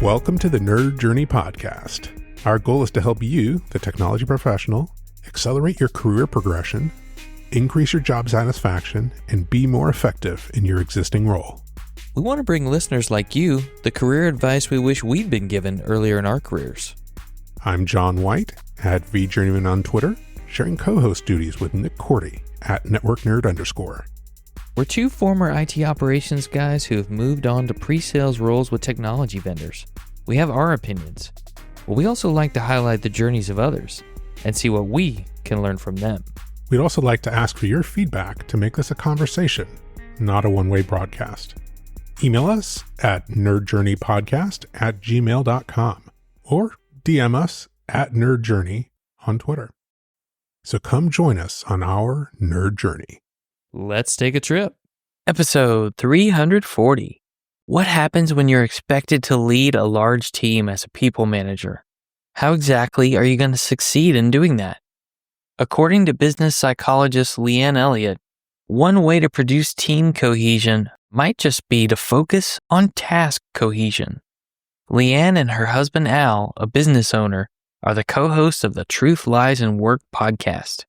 Welcome to the Nerd Journey Podcast. Our goal is to help you, the technology professional, accelerate your career progression, increase your job satisfaction, and be more effective in your existing role. We want to bring listeners like you the career advice we wish we'd been given earlier in our careers. I'm John White, at VJourneyman on Twitter, sharing co-host duties with Nick Cordy at NetworkNerd_. We're two former IT operations guys who have moved on to pre-sales roles with technology vendors. We have our opinions, but we also like to highlight the journeys of others and see what we can learn from them. We'd also like to ask for your feedback to make this a conversation, not a one-way broadcast. Email us at nerdjourneypodcast@gmail.com or DM us at nerdjourney on Twitter. So come join us on our nerd journey. Let's take a trip. Episode 340. What happens when you're expected to lead a large team as a people manager? How exactly are you going to succeed in doing that? According to business psychologist Leanne Elliott, one way to produce team cohesion might just be to focus on task cohesion. Leanne and her husband Al, a business owner, are the co-hosts of the Truth, Lies, and Work podcast.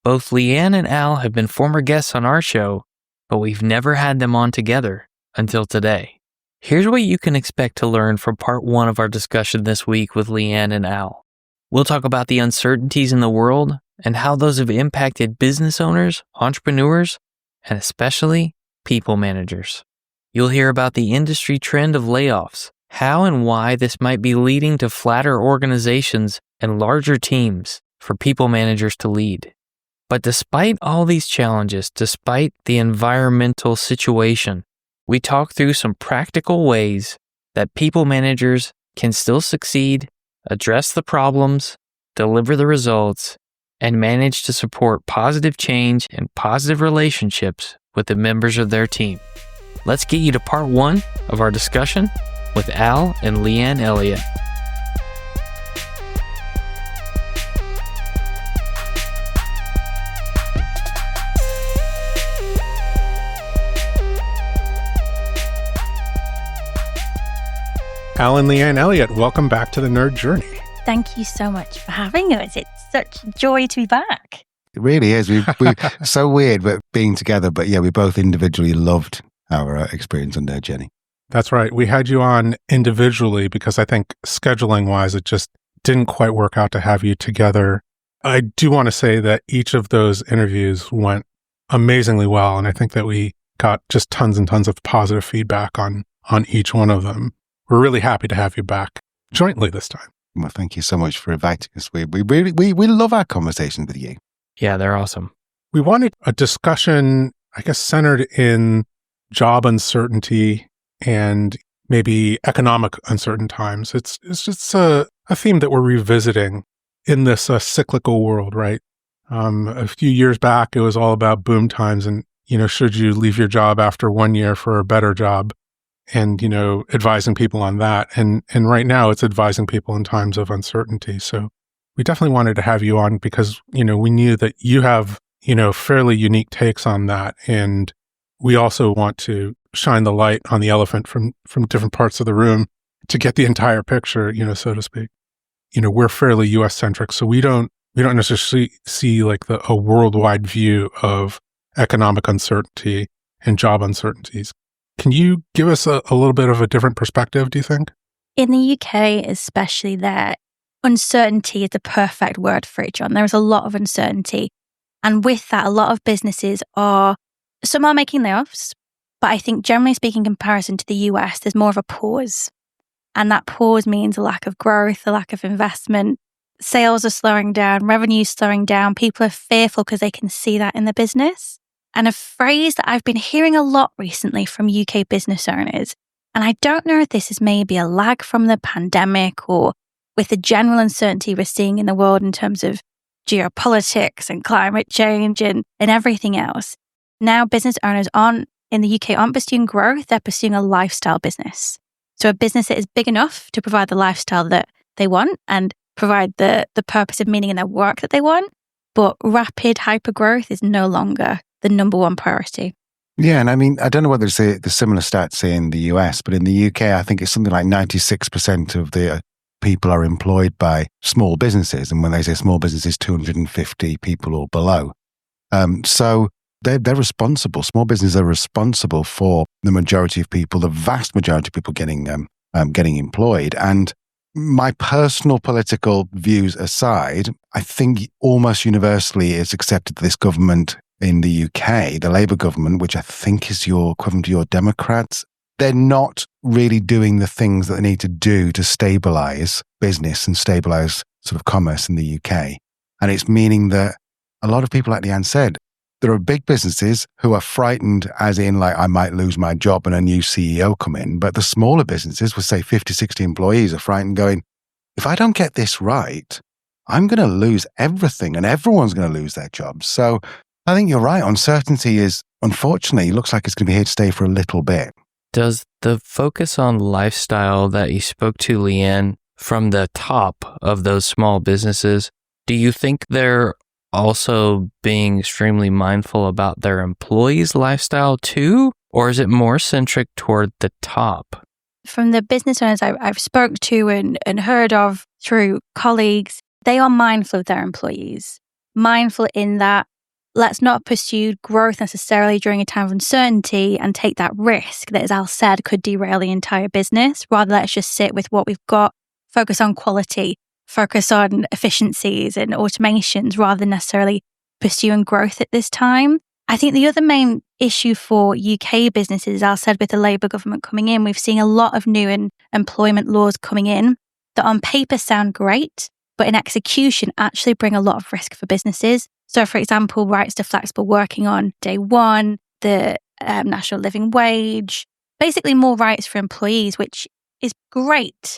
Both Leanne and Al have been former guests on our show, but we've never had them on together until today. Here's what you can expect to learn from part one of our discussion this week with Leanne and Al. We'll talk about the uncertainties in the world and how those have impacted business owners, entrepreneurs, and especially people managers. You'll hear about the industry trend of layoffs, how and why this might be leading to flatter organizations and larger teams for people managers to lead. But despite all these challenges, despite the environmental situation, we talk through some practical ways that people managers can still succeed, address the problems, deliver the results, and manage to support positive change and positive relationships with the members of their team. Let's get you to part one of our discussion with Al and Leanne Elliott. Al and Leanne Elliott, welcome back to the Nerd Journey. Thank you so much for having us. It's such joy to be back. It really is. We so weird, but being together. But yeah, we both individually loved our experience on Nerd Journey. That's right. We had you on individually because I think scheduling-wise, it just didn't quite work out to have you together. I do want to say that each of those interviews went amazingly well, and I think that we got just tons and tons of positive feedback on each one of them. We're really happy to have you back jointly this time. Well, thank you so much for inviting us. We love our conversations with you. Yeah, they're awesome. We wanted a discussion, I guess, centered in job uncertainty and maybe economic uncertain times. It's just a theme that we're revisiting in this cyclical world, right? A few years back, it was all about boom times and, should you leave your job after 1 year for a better job? And, advising people on that. And right now it's advising people in times of uncertainty. So we definitely wanted to have you on because, we knew that you have, fairly unique takes on that. And we also want to shine the light on the elephant from different parts of the room to get the entire picture, so to speak. We're fairly US centric, so we don't necessarily see like a worldwide view of economic uncertainty and job uncertainties. Can you give us a little bit of a different perspective, do you think? In the UK, especially, there, uncertainty is the perfect word for it, John. There is a lot of uncertainty. And with that, a lot of businesses some are making layoffs, but I think generally speaking, in comparison to the US, there's more of a pause. And that pause means a lack of growth, a lack of investment. Sales are slowing down, revenue's slowing down. People are fearful because they can see that in the business. And a phrase that I've been hearing a lot recently from UK business owners, and I don't know if this is maybe a lag from the pandemic or with the general uncertainty we're seeing in the world in terms of geopolitics and climate change and everything else. Now business owners in the UK aren't pursuing growth, they're pursuing a lifestyle business. So a business that is big enough to provide the lifestyle that they want and provide the purpose of meaning in their work that they want, but rapid hypergrowth is no longer the number one priority. Yeah, and I mean, I don't know whether it's the similar stats in the US, but in the UK, I think it's something like 96% of the people are employed by small businesses. And when they say small businesses, 250 people or below. So they're responsible. Small businesses are responsible for the majority of people, the vast majority of people getting employed. And my personal political views aside, I think almost universally it's accepted that this government in the UK, the Labour government, which I think is your equivalent to your Democrats, they're not really doing the things that they need to do to stabilise business and stabilise sort of commerce in the UK. And it's meaning that a lot of people, like Leanne said, there are big businesses who are frightened, as in like, I might lose my job and a new CEO come in. But the smaller businesses with say 50, 60 employees are frightened going, if I don't get this right, I'm going to lose everything and everyone's going to lose their jobs. So I think you're right. Uncertainty is, unfortunately, looks like it's going to be here to stay for a little bit. Does the focus on lifestyle that you spoke to, Leanne, from the top of those small businesses, do you think they're also being extremely mindful about their employees' lifestyle too? Or is it more centric toward the top? From the business owners I've spoke to and heard of through colleagues, they are mindful of their employees, mindful in that let's not pursue growth necessarily during a time of uncertainty and take that risk that, as Al said, could derail the entire business. Rather, let's just sit with what we've got, focus on quality, focus on efficiencies and automations rather than necessarily pursuing growth at this time. I think the other main issue for UK businesses, as Al said, with the Labour government coming in, we've seen a lot of new employment laws coming in that on paper sound great, but in execution actually bring a lot of risk for businesses. So, for example, rights to flexible working on day one, the national living wage, basically more rights for employees, which is great.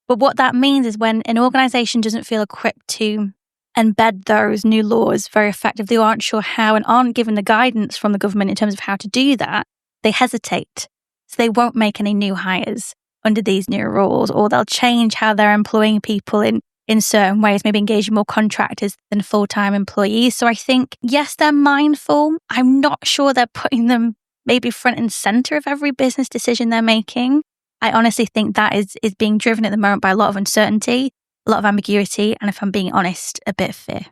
But what that means is when an organisation doesn't feel equipped to embed those new laws very effectively or aren't sure how and aren't given the guidance from the government in terms of how to do that, they hesitate. So they won't make any new hires under these new rules, or they'll change how they're employing people in certain ways, maybe engaging more contractors than full-time employees. So I think, yes, they're mindful. I'm not sure they're putting them maybe front and center of every business decision they're making. I honestly think that is being driven at the moment by a lot of uncertainty, a lot of ambiguity, and if I'm being honest, a bit of fear.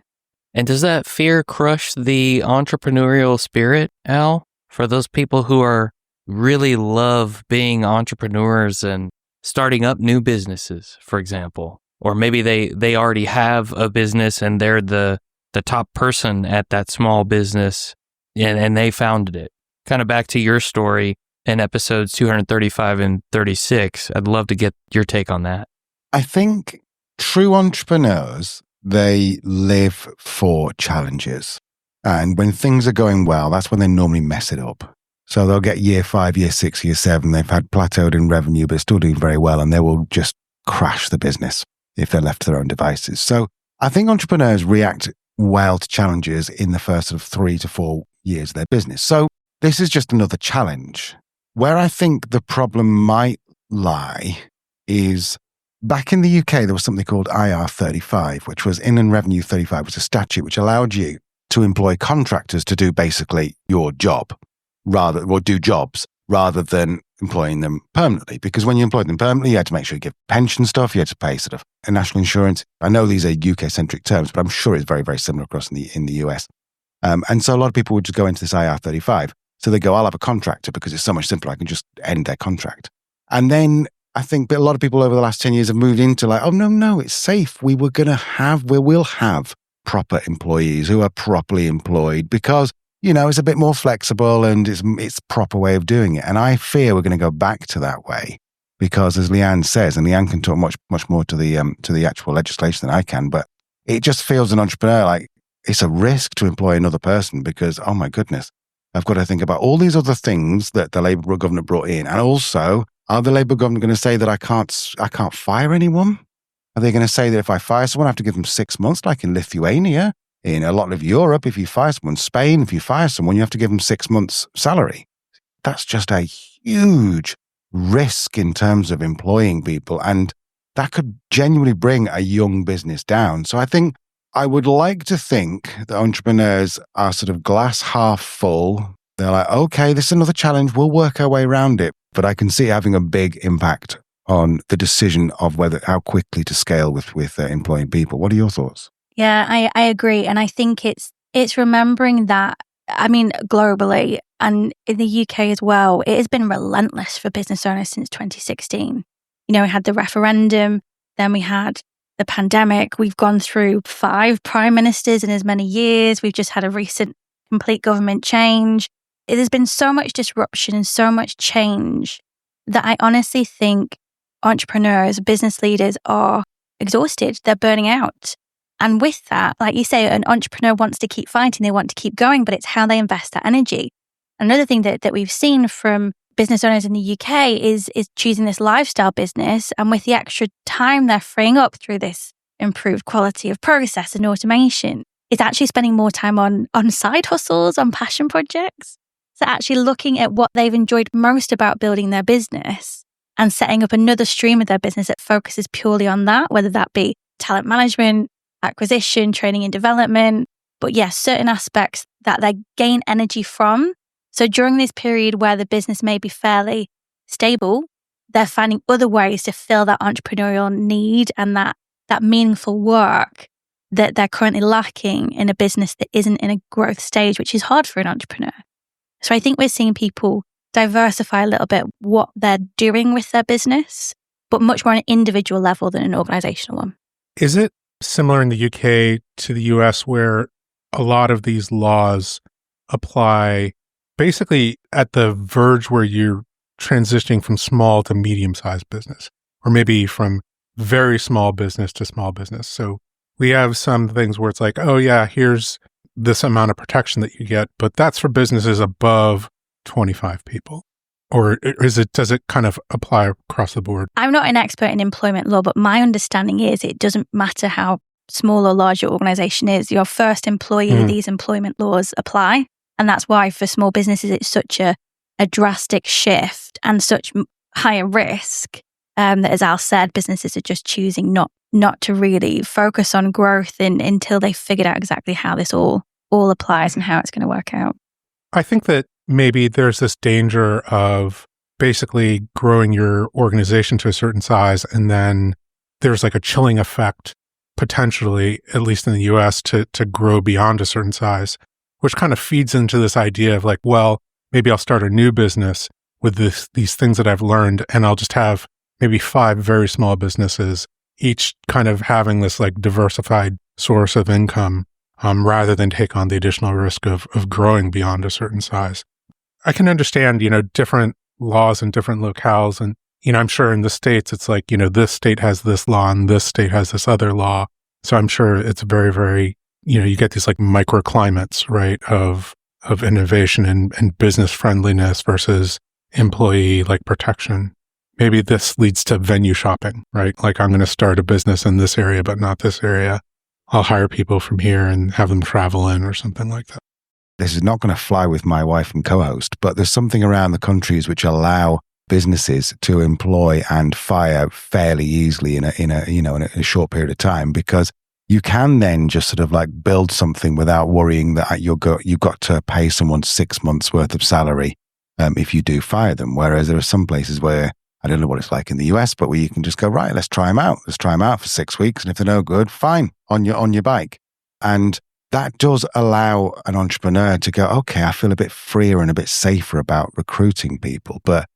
And does that fear crush the entrepreneurial spirit, Al? For those people who are really love being entrepreneurs and starting up new businesses, for example, or maybe they already have a business and they're the top person at that small business and they founded it. Kind of back to your story in episodes 235 and 36. I'd love to get your take on that. I think true entrepreneurs, they live for challenges. And when things are going well, that's when they normally mess it up. So they'll get year 5, year 6, year 7. They've had plateaued in revenue, but still doing very well. And they will just crash the business if they're left to their own devices. So I think entrepreneurs react well to challenges in the first sort of 3 to 4 years of their business. So this is just another challenge. Where I think the problem might lie is back in the UK, there was something called IR35, which was Inland Revenue 35, which was a statute which allowed you to employ contractors to do basically your job do jobs rather than employing them permanently. Because when you employed them permanently, you had to make sure you give pension stuff, you had to pay sort of a national insurance. I know these are UK-centric terms, but I'm sure it's very, very similar across in the US. And so a lot of people would just go into this IR35. So they go, I'll have a contractor because it's so much simpler. I can just end their contract. And then I think a lot of people over the last 10 years have moved into like, oh, no, it's safe. We will have proper employees who are properly employed because, it's a bit more flexible and it's proper way of doing it. And I fear we're going to go back to that way because as Leanne says, and Leanne can talk much, much more to the actual legislation than I can, but it just feels an entrepreneur like it's a risk to employ another person because, oh my goodness, I've got to think about all these other things that the Labour government brought in. And also, are the Labour government going to say that I can't fire anyone? Are they going to say that if I fire someone, I have to give them 6 months, like in Lithuania, in a lot of Europe, if you fire someone, Spain, if you fire someone, you have to give them 6 months' salary. That's just a huge risk in terms of employing people. And that could genuinely bring a young business down. So I think I would like to think that entrepreneurs are sort of glass half full, They're like, okay, this is another challenge. We'll work our way around it. But I can see it having a big impact on the decision of how quickly to scale with employing people. What are your thoughts? Yeah, I agree. And I think it's remembering that, I mean, globally and in the UK as well, it has been relentless for business owners since 2016. We had the referendum, then we had the pandemic. We've gone through 5 prime ministers in as many years. We've just had a recent complete government change. There's been so much disruption and so much change that I honestly think entrepreneurs, business leaders are exhausted. They're burning out. And with that, like you say, an entrepreneur wants to keep fighting. They want to keep going, but it's how they invest that energy. Another thing that we've seen from business owners in the UK is choosing this lifestyle business. And with the extra time they're freeing up through this improved quality of process and automation, it's actually spending more time on side hustles, on passion projects. So actually looking at what they've enjoyed most about building their business and setting up another stream of their business that focuses purely on that, whether that be talent management, acquisition, training and development, but yes, certain aspects that they gain energy from. So during this period where the business may be fairly stable, they're finding other ways to fill that entrepreneurial need and that meaningful work that they're currently lacking in a business that isn't in a growth stage, which is hard for an entrepreneur. So I think we're seeing people diversify a little bit what they're doing with their business, but much more on an individual level than an organizational one. Is it similar in the UK to the US where a lot of these laws apply basically at the verge where you're transitioning from small to medium-sized business, or maybe from very small business to small business? So we have some things where it's like, oh yeah, here's this amount of protection that you get, but that's for businesses above 25 people. Or does it kind of apply across the board? I'm not an expert in employment law, but my understanding is it doesn't matter how small or large your organization is. Your first employee, these employment laws apply. And that's why for small businesses, it's such a drastic shift and such higher risk that, as Al said, businesses are just choosing not to really focus on growth until they figured out exactly how this all applies and how it's going to work out. I think that maybe there's this danger of basically growing your organization to a certain size, and then there's like a chilling effect potentially, at least in the US, to grow beyond a certain size, which kind of feeds into this idea of like, well, maybe I'll start a new business with these things that I've learned, and I'll just have maybe 5 very small businesses, each kind of having this like diversified source of income, rather than take on the additional risk of growing beyond a certain size. I can understand, different laws in different locales. And, I'm sure in the States, it's like, this state has this law and this state has this other law. So I'm sure it's very, very, you get these like microclimates, right, of innovation and business friendliness versus employee like protection. Maybe this leads to venue shopping, right? Like I'm going to start a business in this area, but not this area. I'll hire people from here and have them travel in or something like that. This is not going to fly with my wife and co-host, but there's something around the countries which allow businesses to employ and fire fairly easily in a short period of time, because you can then just sort of like build something without worrying that you've got to pay someone 6 months worth of salary if you do fire them. Whereas there are some places where, I don't know what it's like in the US, but where you can just go, right, let's try them out. Let's try them out for 6 weeks. And if they're no good, fine, on your bike. And that does allow an entrepreneur to go, okay, I feel a bit freer and a bit safer about recruiting people. But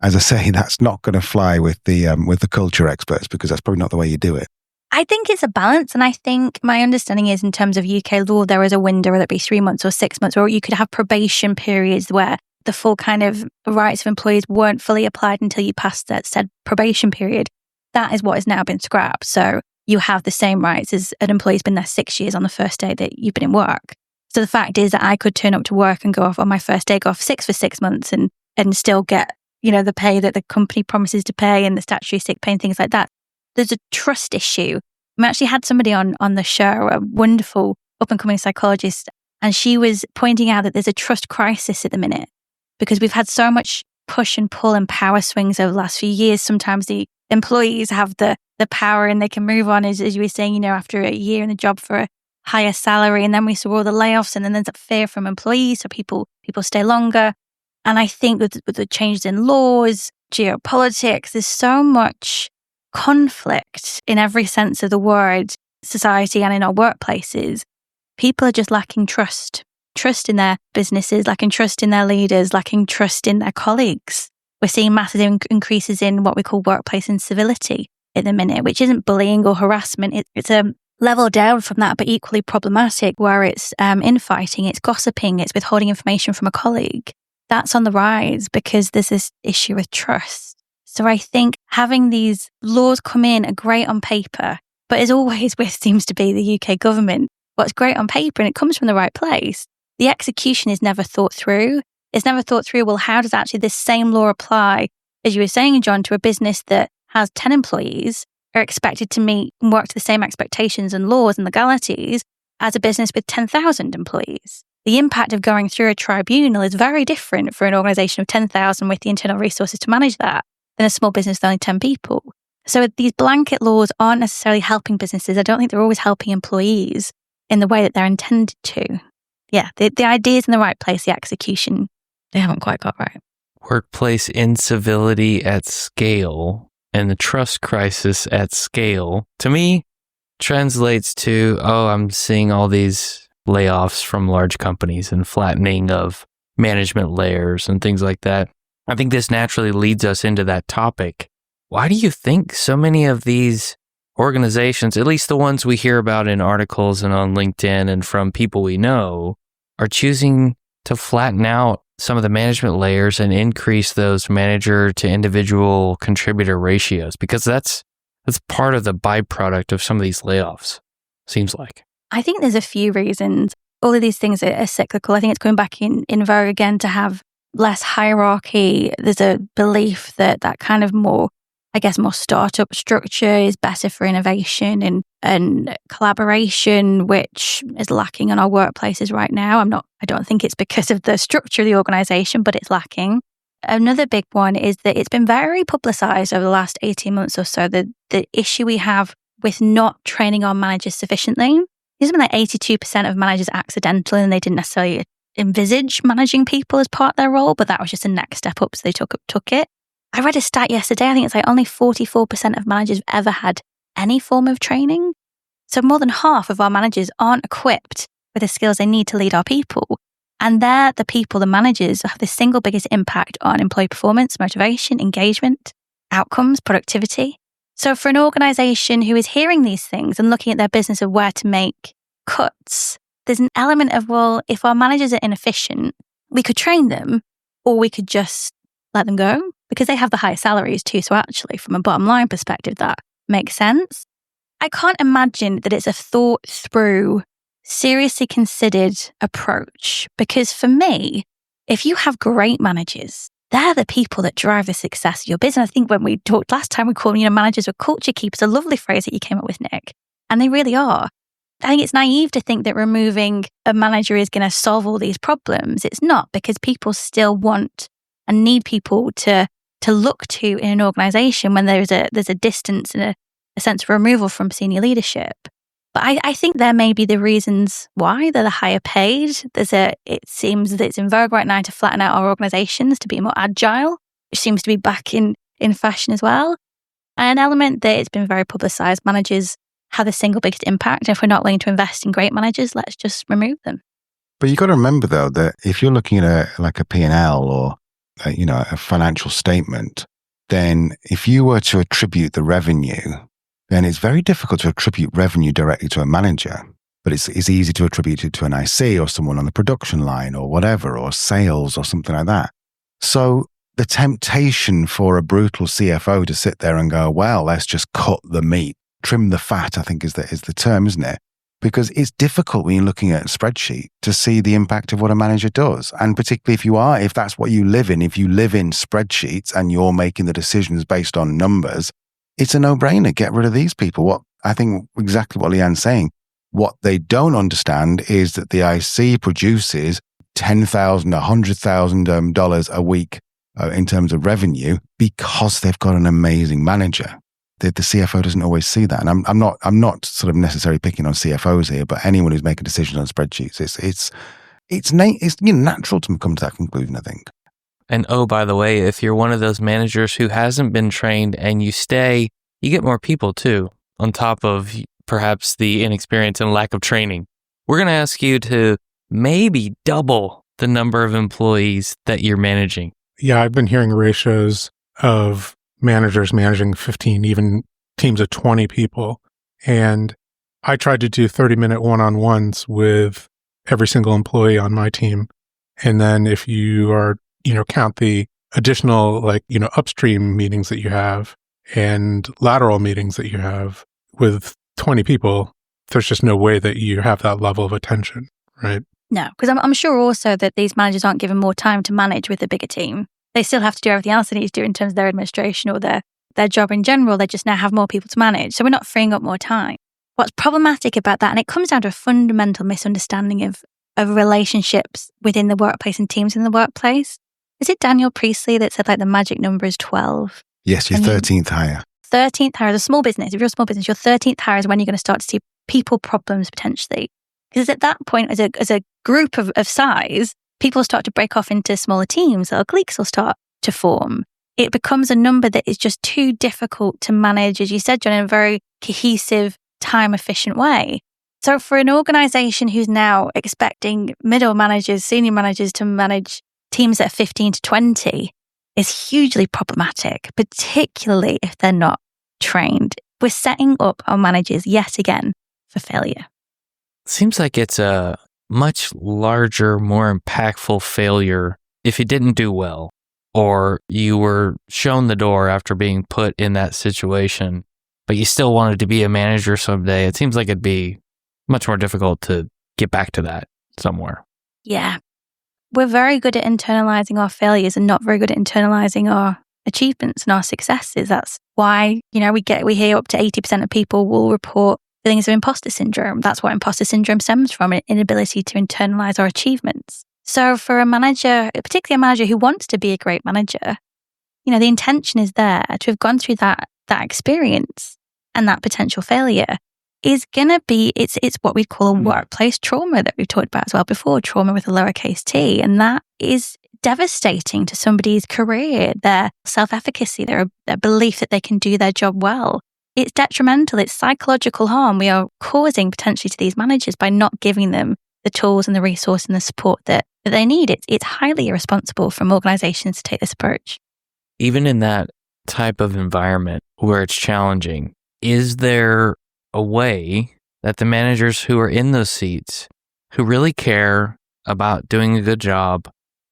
as I say, that's not going to fly with the culture experts, because that's probably not the way you do it. I think it's a balance. And I think my understanding is in terms of UK law, there is a window, whether it be 3 months or 6 months, or you could have probation periods where the full kind of rights of employees weren't fully applied until you passed that said probation period. That is what has now been scrapped. So you have the same rights as an employee's been there 6 years on the first day that you've been in work. So the fact is that I could turn up to work and go off on my first day, go off sick for 6 months and still get, the pay that the company promises to pay and the statutory sick pay and things like that. There's a trust issue. I actually had somebody on the show, a wonderful up-and-coming psychologist, and she was pointing out that there's a trust crisis at the minute because we've had so much push and pull and power swings over the last few years. Sometimes the employees have the power and they can move on, as you were saying, after a year in the job for higher salary. And then we saw all the layoffs, and then there's that fear from employees. So people stay longer. And I think with the changes in laws, geopolitics, there's so much conflict in every sense of the word, society and in our workplaces. People are just lacking trust in their businesses, lacking trust in their leaders, lacking trust in their colleagues. We're seeing massive increases in what we call workplace incivility at the minute, which isn't bullying or harassment. It's a level down from that, but equally problematic, where it's infighting, it's gossiping, it's withholding information from a colleague. That's on the rise because there's this issue with trust. So I think having these laws come in are great on paper, but as always with seems to be the UK government, what's great on paper and it comes from the right place, the execution is never thought through. It's never thought through, well, how does actually this same law apply, as you were saying, John, to a business that has 10 employees, are expected to meet and work to the same expectations and laws and legalities as a business with 10,000 employees. The impact of going through a tribunal is very different for an organization of 10,000 with the internal resources to manage that than a small business with only 10 people. So these blanket laws aren't necessarily helping businesses. I don't think they're always helping employees in the way that they're intended to. Yeah, the idea's in the right place, the execution, they haven't quite got right. Workplace incivility at scale and the trust crisis at scale, to me, translates to, I'm seeing all these layoffs from large companies and flattening of management layers and things like that. I think this naturally leads us into that topic. Why do you think so many of these organizations, at least the ones we hear about in articles and on LinkedIn and from people we know, are choosing to flatten out some of the management layers and increase those manager to individual contributor ratios? Because that's part of the byproduct of some of these layoffs, seems like. I think there's a few reasons. All of these things are cyclical. I think it's going back in vogue again to have less hierarchy. There's a belief that kind of more startup structure is better for innovation and collaboration, which is lacking in our workplaces right now. I don't think it's because of the structure of the organization, but it's lacking. Another big one is that it's been very publicized over the last 18 months or so, the issue we have with not training our managers sufficiently. There's something like 82% of managers accidental and they didn't necessarily envisage managing people as part of their role, but that was just a next step up, so they took it. I read a stat yesterday, I think it's like only 44% of managers have ever had any form of training. So more than half of our managers aren't equipped with the skills they need to lead our people. And they're the people, the managers, have the single biggest impact on employee performance, motivation, engagement, outcomes, productivity. So for an organization who is hearing these things and looking at their business of where to make cuts, there's an element of, well, if our managers are inefficient, we could train them or we could just let them go because they have the higher salaries too. So actually, from a bottom line perspective, that makes sense. I can't imagine that it's a thought through, seriously considered approach, because for me, if you have great managers, they're the people that drive the success of your business. I think when we talked last time, we called them, managers or culture keepers, a lovely phrase that you came up with, Nick. And they really are. I think it's naive to think that removing a manager is going to solve all these problems. It's not, because people still want and need people to look to in an organization when there's a distance and a sense of removal from senior leadership. But I think there may be the reasons why they're the higher paid. It seems that it's in vogue right now to flatten out our organizations to be more agile, which seems to be back in fashion as well. And an element that it's been very publicized, managers have the single biggest impact. And if we're not willing to invest in great managers, let's just remove them. But you got to remember though, that if you're looking at a P&L or a financial statement, then if you were to attribute the revenue, then it's very difficult to attribute revenue directly to a manager. But it's easy to attribute it to an IC or someone on the production line or whatever, or sales or something like that. So the temptation for a brutal CFO to sit there and go, well, let's just cut the meat, trim the fat, I think is the term, isn't it? Because it's difficult when you're looking at a spreadsheet to see the impact of what a manager does. And particularly if that's what you live in, if you live in spreadsheets and you're making the decisions based on numbers, it's a no-brainer. Get rid of these people. I think exactly what Leanne's saying. What they don't understand is that the IC produces $10,000, $100,000 a week in terms of revenue because they've got an amazing manager. the CFO doesn't always see that. And I'm not sort of necessarily picking on CFOs here, but anyone who's making decisions on spreadsheets, it's natural to come to that conclusion, I think. And oh, by the way, if you're one of those managers who hasn't been trained and you stay, you get more people too, on top of perhaps the inexperience and lack of training. We're going to ask you to maybe double the number of employees that you're managing. Yeah, I've been hearing ratios of managers managing 15, even teams of 20 people. And I tried to do 30-minute one-on-ones with every single employee on my team. And then if you are, count the additional, upstream meetings that you have and lateral meetings that you have with 20 people, there's just no way that you have that level of attention, right? No, because I'm sure also that these managers aren't given more time to manage with a bigger team. They still have to do everything else they need to do in terms of their administration or their job in general. They just now have more people to manage. So we're not freeing up more time. What's problematic about that, and it comes down to a fundamental misunderstanding of relationships within the workplace and teams in the workplace. Is it Daniel Priestley that said the magic number is 12? Yes, your 13th hire. 13th hire is a small business. If you're a small business, your 13th hire is when you're going to start to see people problems potentially. Because at that point, as a group of size, people start to break off into smaller teams, or cliques will start to form. It becomes a number that is just too difficult to manage, as you said, John, in a very cohesive, time-efficient way. So for an organization who's now expecting middle managers, senior managers to manage teams that are 15 to 20 is hugely problematic, particularly if they're not trained. We're setting up our managers yet again for failure. Seems like it's a much larger, more impactful failure if you didn't do well, or you were shown the door after being put in that situation, but you still wanted to be a manager someday. It seems like it'd be much more difficult to get back to that somewhere. Yeah. We're very good at internalizing our failures and not very good at internalizing our achievements and our successes. That's why, we hear up to 80% of people will report feelings of imposter syndrome. That's what imposter syndrome stems from, an inability to internalize our achievements. So for a manager, particularly a manager who wants to be a great manager, the intention is there to have gone through that experience and that potential failure is going to be, it's what we call a workplace trauma that we've talked about as well before, trauma with a lowercase t. And that is devastating to somebody's career, their self-efficacy, their belief that they can do their job well. It's detrimental. It's psychological harm we are causing potentially to these managers by not giving them the tools and the resource and the support that they need. It's highly irresponsible from organizations to take this approach. Even in that type of environment where it's challenging, is there a way that the managers who are in those seats, who really care about doing a good job,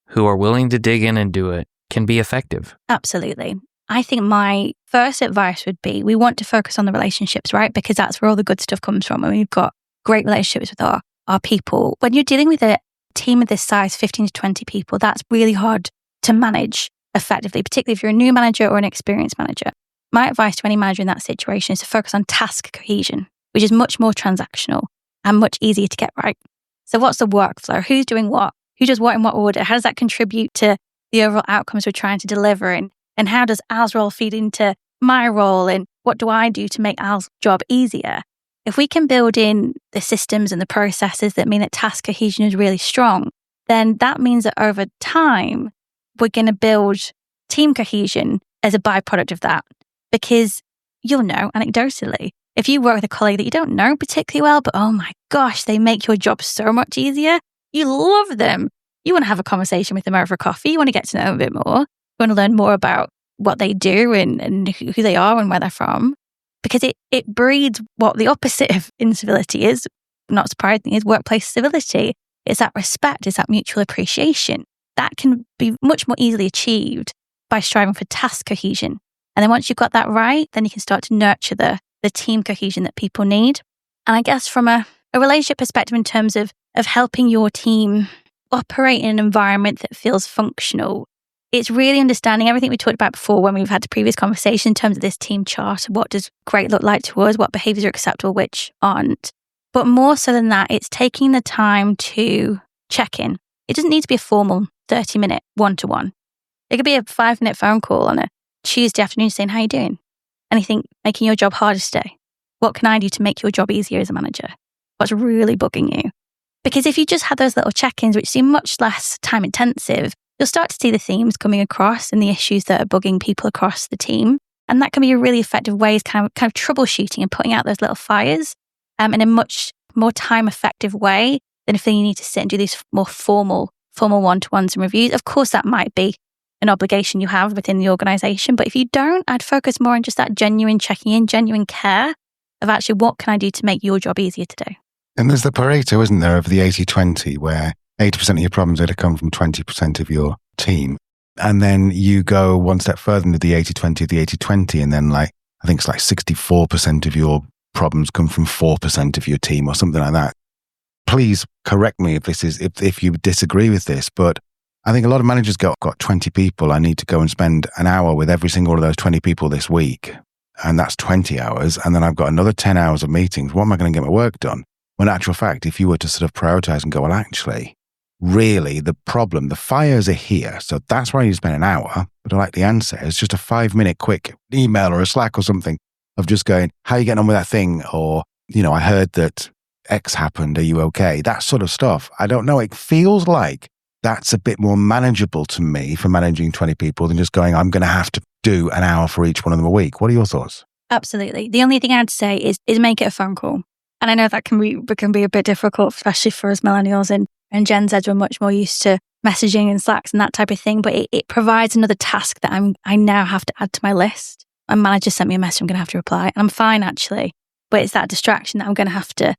who are willing to dig in and do it, can be effective? Absolutely. I think my first advice would be we want to focus on the relationships, right? Because that's where all the good stuff comes from. And we've got great relationships with our people. When you're dealing with a team of this size, 15 to 20 people, that's really hard to manage effectively, particularly if you're a new manager or an experienced manager. My advice to any manager in that situation is to focus on task cohesion, which is much more transactional and much easier to get right. So what's the workflow? Who's doing what? Who does what in what order? How does that contribute to the overall outcomes we're trying to deliver? And how does Al's role feed into my role? And what do I do to make Al's job easier? If we can build in the systems and the processes that mean that task cohesion is really strong, then that means that over time, we're going to build team cohesion as a byproduct of that. Because you'll know anecdotally, if you work with a colleague that you don't know particularly well, but oh my gosh, they make your job so much easier, you love them. You want to have a conversation with them over coffee. You want to get to know them a bit more. You want to learn more about what they do and who they are and where they're from. Because it breeds what the opposite of incivility is, not surprisingly, is workplace civility. It's that respect, it's that mutual appreciation. That can be much more easily achieved by striving for task cohesion. And then once you've got that right, then you can start to nurture the team cohesion that people need. And I guess from a relationship perspective in terms of helping your team operate in an environment that feels functional, it's really understanding everything we talked about before when we've had the previous conversation in terms of this team chart. What does great look like to us? What behaviors are acceptable, which aren't? But more so than that, it's taking the time to check in. It doesn't need to be a formal 30-minute one-to-one. It could be a 5-minute phone call on a Tuesday afternoon saying, how are you doing? anything making your job harder today? What can I do to make your job easier as a manager? What's really bugging you? Because if you just had those little check-ins, which seem much less time intensive, you'll start to see the themes coming across and the issues that are bugging people across the team. And that can be a really effective way of kind of troubleshooting and putting out those little fires in a much more time-effective way than if you need to sit and do these more formal one-to-ones and reviews. Of course, that might be an obligation you have within the organization. But if you don't, I'd focus more on just that genuine checking in, genuine care of actually what can I do to make your job easier today? And there's the Pareto, isn't there, of the 80-20, where 80% of your problems are going to come from 20% of your team. And then you go one step further into the 80-20 of the 80-20, and then I think it's 64% of your problems come from 4% of your team or something like that. Please correct me if you disagree with this, but I think a lot of managers got 20 people. I need to go and spend an hour with every single one of those 20 people this week. And that's 20 hours. And then I've got another 10 hours of meetings. What am I going to get my work done? Well, in actual fact, if you were to sort of prioritize and go, well, actually, really the fires are here. So that's why you spend an hour. But like Leanne says, just a 5-minute quick email or a Slack or something of just going, how are you getting on with that thing? Or, I heard that X happened. Are you okay? That sort of stuff. I don't know. It feels like that's a bit more manageable to me for managing 20 people than just going, I'm going to have to do an hour for each one of them a week. What are your thoughts? Absolutely. The only thing I'd say is make it a phone call. And I know that can be a bit difficult, especially for us millennials and Gen Zs who are much more used to messaging and Slacks and that type of thing. But it provides another task that I now have to add to my list. My manager sent me a message, I'm going to have to reply. And I'm fine, actually. But it's that distraction that I'm going to have to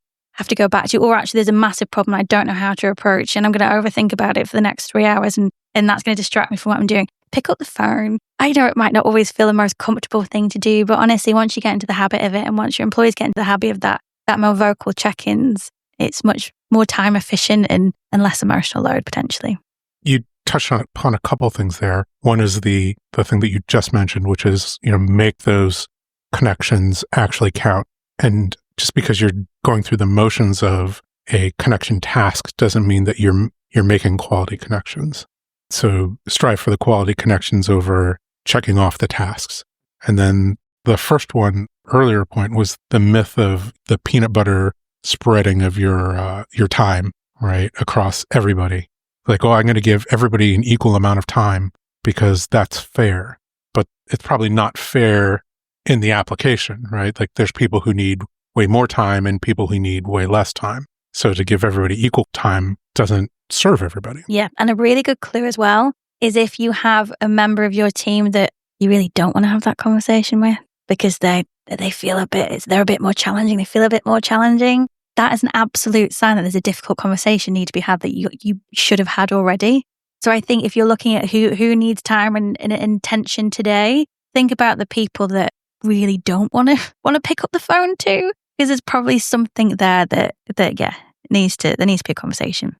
go back to. Or actually, there's a massive problem I don't know how to approach. And I'm going to overthink about it for the next 3 hours. And that's going to distract me from what I'm doing. Pick up the phone. I know it might not always feel the most comfortable thing to do. But honestly, once you get into the habit of it and once your employees get into the habit of that more vocal check-ins, it's much more time efficient and less emotional load potentially. You touched upon a couple of things there. One is the thing that you just mentioned, which is, make those connections actually count. And just because you're going through the motions of a connection task doesn't mean that you're making quality connections. So strive for the quality connections over checking off the tasks. And then the first one, earlier point, was the myth of the peanut butter spreading of your time, right, across everybody. Like, I'm going to give everybody an equal amount of time because that's fair. But it's probably not fair in the application, right? Like, there's people who need way more time and people who need way less time. So to give everybody equal time doesn't serve everybody. Yeah. And a really good clue as well is if you have a member of your team that you really don't want to have that conversation with because they feel they're a bit more challenging. They feel a bit more challenging. That is an absolute sign that there's a difficult conversation need to be had that you should have had already. So I think if you're looking at who needs time and attention today, think about the people that really don't want to pick up the phone too, because there's probably something there that needs to be a conversation.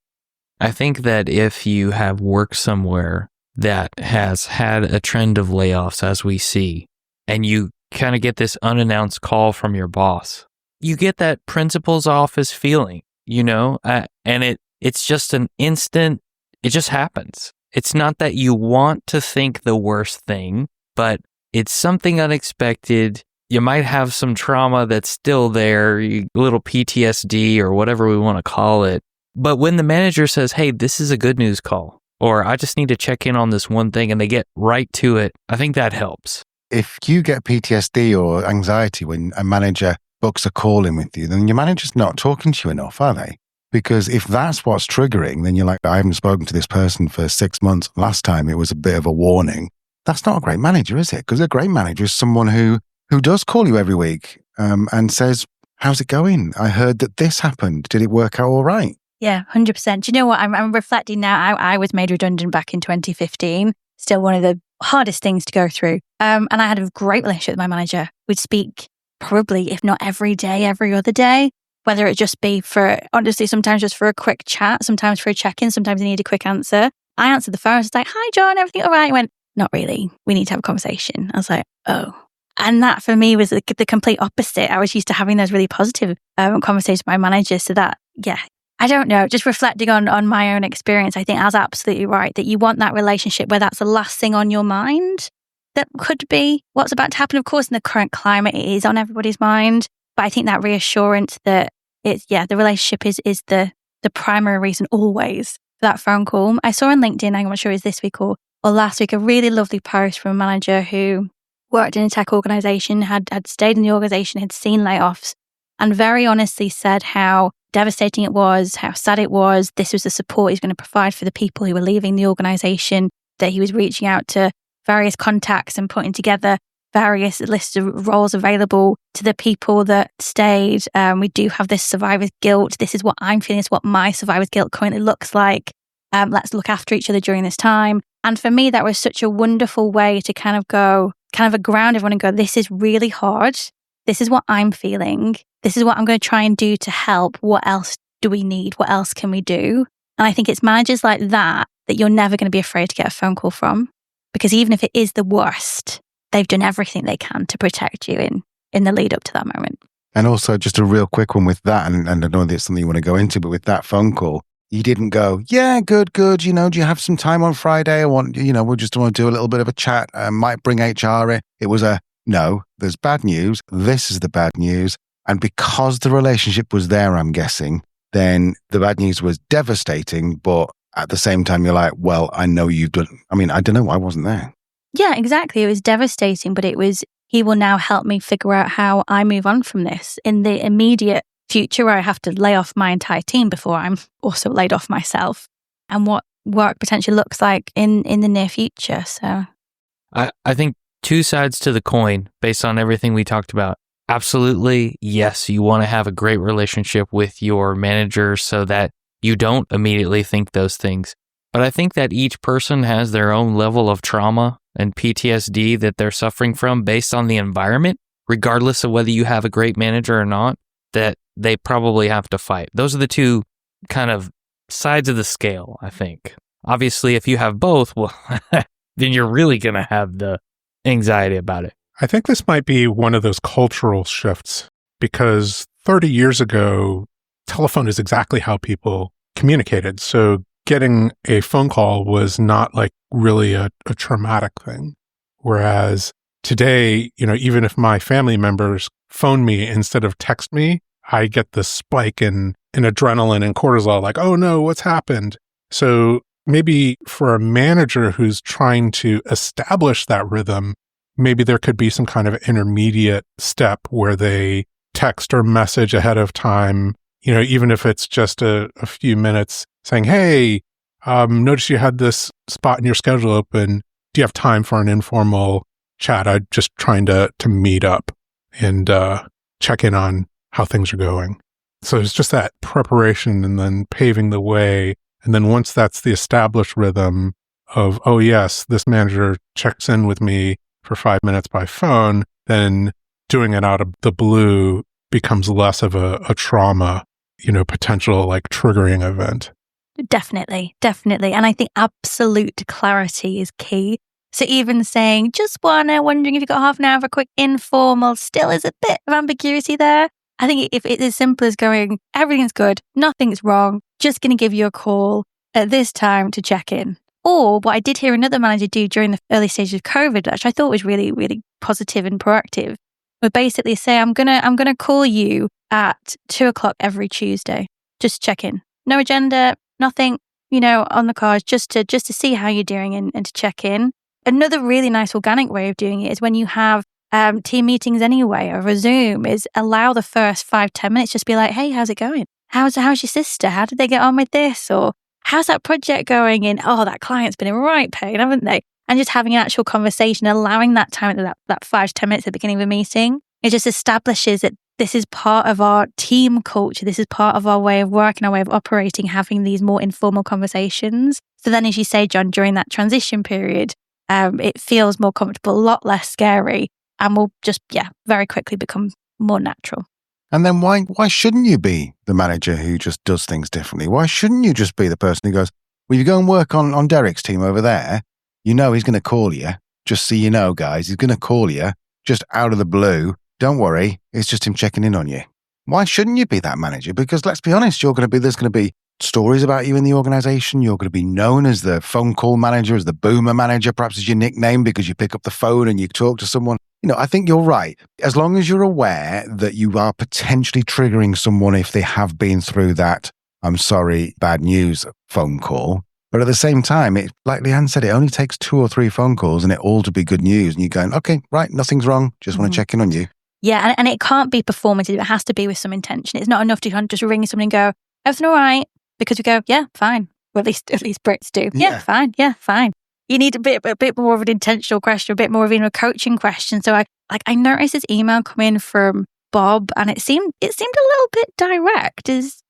I think that if you have worked somewhere that has had a trend of layoffs, as we see, and you kind of get this unannounced call from your boss, you get that principal's office feeling, and it's just an instant, it just happens. It's not that you want to think the worst thing, but it's something unexpected. You might have some trauma that's still there, a little PTSD or whatever we want to call it. But when the manager says, hey, this is a good news call, or I just need to check in on this one thing, and they get right to it, I think that helps. If you get PTSD or anxiety when a manager books a call in with you, then your manager's not talking to you enough, are they? Because if that's what's triggering, then you're like, I haven't spoken to this person for 6 months. Last time it was a bit of a warning. That's not a great manager, is it? Because a great manager is someone who does call you every week and says, how's it going? I heard that this happened. Did it work out all right? Yeah, 100%. Do you know what? I'm reflecting now. I was made redundant back in 2015. Still one of the hardest things to go through. And I had a great relationship with my manager. We'd speak probably, if not every day, every other day, whether it just be honestly, sometimes just for a quick chat, sometimes for a check-in, sometimes I need a quick answer. I answered the phone. I was like, hi, John, everything all right? He went, not really. We need to have a conversation. I was like, oh. And that for me was the complete opposite. I was used to having those really positive conversations with my manager. So that, yeah, I don't know, just reflecting on my own experience, I think Al's absolutely right that you want that relationship where that's the last thing on your mind. that could be what's about to happen. Of course, in the current climate, it is on everybody's mind. But I think that reassurance that the relationship is the primary reason always for that phone call. I saw on LinkedIn, I'm not sure it was this week or last week, a really lovely post from a manager who worked in a tech organization, had stayed in the organization, had seen layoffs, and very honestly said how devastating it was, how sad it was. This was the support he's going to provide for the people who were leaving the organization, that he was reaching out to various contacts and putting together various lists of roles available to the people that stayed. We do have this survivor's guilt. This is what I'm feeling. It's what my survivor's guilt currently looks like. Let's look after each other during this time. And for me, that was such a wonderful way to kind of ground everyone and go, this is really hard. This is what I'm feeling. This is what I'm going to try and do to help. What else do we need? What else can we do? And I think it's managers like that you're never going to be afraid to get a phone call from, because even if it is the worst, they've done everything they can to protect you in the lead up to that moment. And also just a real quick one with that, and I know that's something you want to go into, but with that phone call, you didn't go, yeah, good. Do you have some time on Friday? We just want to do a little bit of a chat. I might bring HR in. It was no, there's bad news. This is the bad news. And because the relationship was there, I'm guessing, then the bad news was devastating. But at the same time, you're like, well, I know you've done. I mean, I don't know. I wasn't there. Yeah, exactly. It was devastating, but he will now help me figure out how I move on from this in the immediate future, where I have to lay off my entire team before I'm also laid off myself, and what work potentially looks like in the near future. So I think two sides to the coin based on everything we talked about. Absolutely, yes, you want to have a great relationship with your manager so that you don't immediately think those things. But I think that each person has their own level of trauma and PTSD that they're suffering from based on the environment, regardless of whether you have a great manager or not, that they probably have to fight. Those are the two kind of sides of the scale, I think. Obviously, if you have both, well, then you're really going to have the anxiety about it. I think this might be one of those cultural shifts, because 30 years ago, telephone is exactly how people communicated. So getting a phone call was not like really a traumatic thing. Whereas today, even if my family members phone me instead of text me, I get this spike in adrenaline and cortisol, like, oh no, what's happened? So maybe for a manager who's trying to establish that rhythm, maybe there could be some kind of intermediate step where they text or message ahead of time, even if it's just a few minutes, saying, hey, notice you had this spot in your schedule open. Do you have time for an informal chat? I'm just trying to meet up and check in on how things are going. So it's just that preparation and then paving the way. And then once that's the established rhythm of, oh yes, this manager checks in with me for 5 minutes by phone, then doing it out of the blue becomes less of a trauma, potential like triggering event. Definitely. And I think absolute clarity is key. So even saying, just wondering if you got half an hour for a quick informal, still is a bit of ambiguity there. I think if it's as simple as going, everything's good, nothing's wrong, just going to give you a call at this time to check in. Or what I did hear another manager do during the early stages of COVID, which I thought was really, really positive and proactive, would basically say, I'm gonna call you at 2:00 every Tuesday, just check in. No agenda, nothing, on the cards, just to see how you're doing and to check in. Another really nice organic way of doing it is when you have team meetings anyway, or a Zoom, is allow the first 5-10 minutes, just be like, hey, how's it going? How's your sister? How did they get on with this? Or how's that project going? And oh, that client's been in right pain, haven't they? And just having an actual conversation, allowing that time, that 5 to 10 minutes at the beginning of a meeting, it just establishes that this is part of our team culture. This is part of our way of working, our way of operating, having these more informal conversations. So then, as you say, John, during that transition period, it feels more comfortable, a lot less scary, and will just, very quickly become more natural. And then why shouldn't you be the manager who just does things differently? Why shouldn't you just be the person who goes, well, you go and work on Derek's team over there, he's going to call you, just so you know, guys, he's going to call you just out of the blue. Don't worry, it's just him checking in on you. Why shouldn't you be that manager? Because let's be honest, there's going to be stories about you in the organization. You're going to be known as the phone call manager, as the boomer manager, perhaps as your nickname because you pick up the phone and you talk to someone. I think you're right. As long as you're aware that you are potentially triggering someone if they have been through that, I'm sorry, bad news phone call. But at the same time, like Leanne said, it only takes 2 or 3 phone calls and it all to be good news. And you're going, okay, right, nothing's wrong. Just want to check in on you. Yeah, and it can't be performative. It has to be with some intention. It's not enough to kind of just ring someone and go, everything all right? Because we go, yeah, fine. Well, at least Brits do. Yeah, fine. Yeah, fine. You need a bit more of an intentional question, a bit more of a coaching question. So I noticed this email come in from Bob, and it seemed a little bit direct.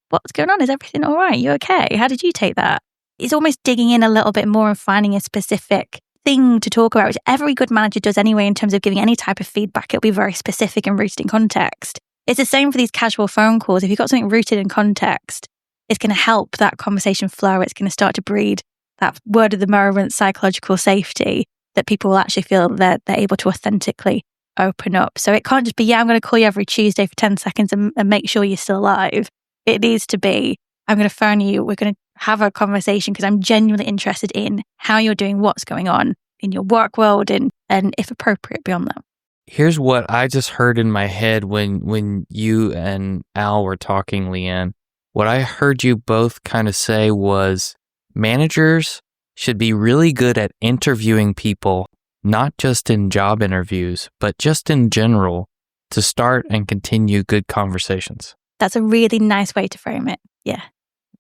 What's going on? Is everything all right? You okay? How did you take that? It's almost digging in a little bit more and finding a specific thing to talk about, which every good manager does anyway in terms of giving any type of feedback. It'll be very specific and rooted in context. It's the same for these casual phone calls. If you've got something rooted in context, it's going to help that conversation flow. It's going to start to breed that word of the moment, psychological safety, that people will actually feel that they're able to authentically open up. So it can't just be, I'm going to call you every Tuesday for 10 seconds and make sure you're still alive. It needs to be, I'm going to phone you. We're going to have a conversation because I'm genuinely interested in how you're doing, what's going on in your work world, and if appropriate beyond that. Here's what I just heard in my head when you and Al were talking, Leanne. What I heard you both kind of say was managers should be really good at interviewing people, not just in job interviews, but just in general, to start and continue good conversations. That's a really nice way to frame it. Yeah.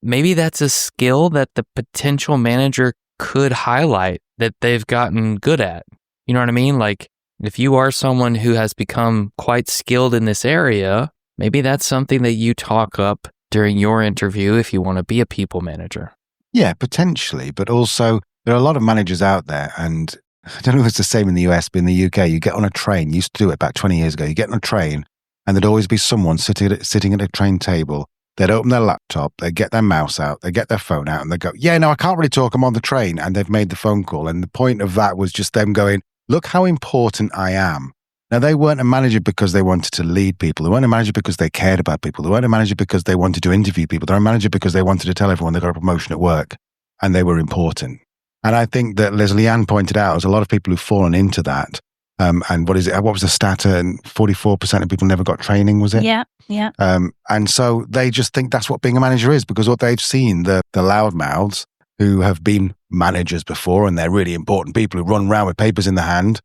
Maybe that's a skill that the potential manager could highlight that they've gotten good at. You know what I mean? Like, if you are someone who has become quite skilled in this area, maybe that's something that you talk up during your interview if you want to be a people manager. Yeah, potentially. But also, there are a lot of managers out there, and I don't know if it's the same in the US, but in the UK, you get on a train. You used to do it about 20 years ago. You get on a train, and there'd always be someone sitting at a train table. They'd open their laptop, they'd get their mouse out, they'd get their phone out, and they'd go, yeah, no, I can't really talk, I'm on the train. And they've made the phone call. And the point of that was just them going, look how important I am. Now, they weren't a manager because they wanted to lead people. They weren't a manager because they cared about people. They weren't a manager because they wanted to interview people. They're a manager because they wanted to tell everyone they got a promotion at work and they were important. And I think that, as Leanne pointed out, there's a lot of people who've fallen into that. And what was the stat? 44% of people never got training, was it? Yeah. And so they just think that's what being a manager is, because what they've seen, the loudmouths who have been managers before, and they're really important people who run around with papers in the hand,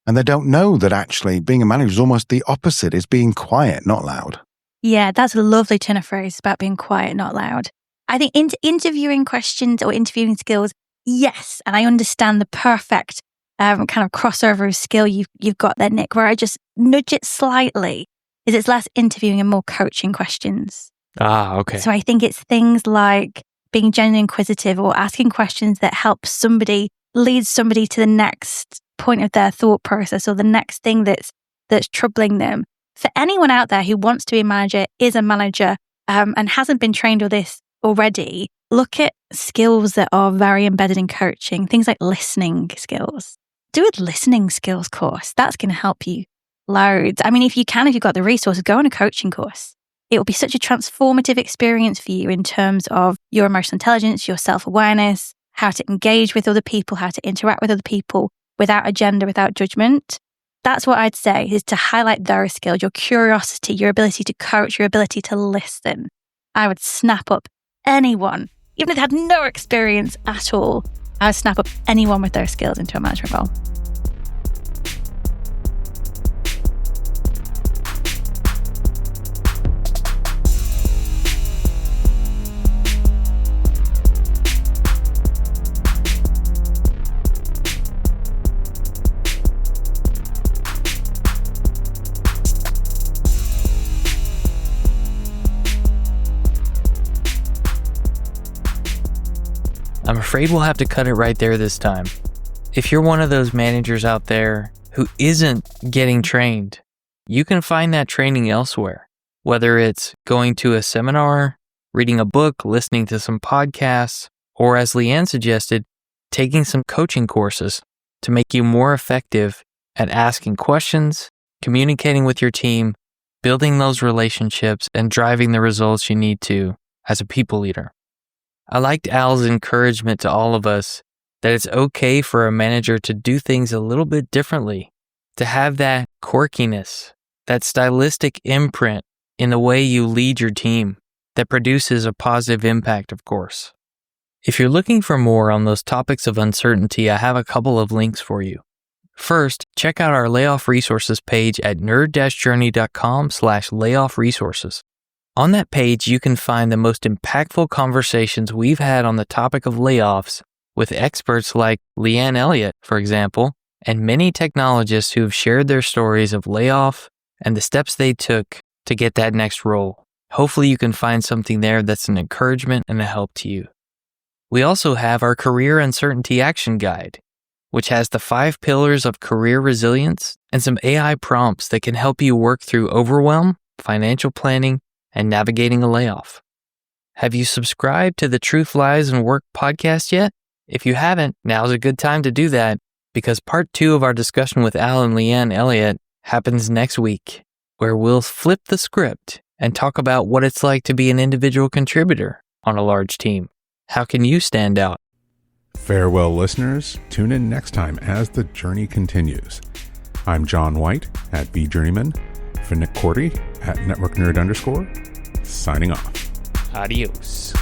and they don't know that actually being a manager is almost the opposite. It's being quiet, not loud. Yeah, that's a lovely turn of phrase about being quiet, not loud. I think interviewing questions or interviewing skills, yes. And I understand the perfect kind of crossover of skill you've got there, Nick, where I just nudge it slightly, is it's less interviewing and more coaching questions. Ah, okay. So I think it's things like being genuinely inquisitive or asking questions that help somebody, lead somebody to the next point of their thought process or the next thing that's troubling them. For anyone out there who wants to be a manager, is a manager, and hasn't been trained on this already, look at skills that are very embedded in coaching, things like listening skills. Do a listening skills course. That's going to help you loads. I mean, if you've got the resources, go on a coaching course. It will be such a transformative experience for you in terms of your emotional intelligence, your self-awareness, how to engage with other people, how to interact with other people without agenda, without judgment. That's what I'd say, is to highlight those skills, your curiosity, your ability to coach, your ability to listen. I would snap up anyone, even if they had no experience at all. I would snap up anyone with those skills into a management role. I'm afraid we'll have to cut it right there this time. If you're one of those managers out there who isn't getting trained, you can find that training elsewhere, whether it's going to a seminar, reading a book, listening to some podcasts, or as Leanne suggested, taking some coaching courses to make you more effective at asking questions, communicating with your team, building those relationships, and driving the results you need to as a people leader. I liked Al's encouragement to all of us that it's okay for a manager to do things a little bit differently, to have that quirkiness, that stylistic imprint in the way you lead your team that produces a positive impact, of course. If you're looking for more on those topics of uncertainty, I have a couple of links for you. First, check out our layoff resources page at nerd-journey.com/layoff resources. On that page, you can find the most impactful conversations we've had on the topic of layoffs with experts like Leanne Elliott, for example, and many technologists who have shared their stories of layoff and the steps they took to get that next role. Hopefully you can find something there that's an encouragement and a help to you. We also have our Career Uncertainty Action Guide, which has the 5 pillars of career resilience and some AI prompts that can help you work through overwhelm, financial planning, and navigating a layoff. Have you subscribed to the Truth, Lies, and Work podcast yet? If you haven't, now's a good time to do that because part 2 of our discussion with Al and Leanne Elliott happens next week, where we'll flip the script and talk about what it's like to be an individual contributor on a large team. How can you stand out? Farewell, listeners. Tune in next time as the journey continues. I'm John White at BJourneyman, for Nick Cordy at NetworkNerd_, signing off. Adios.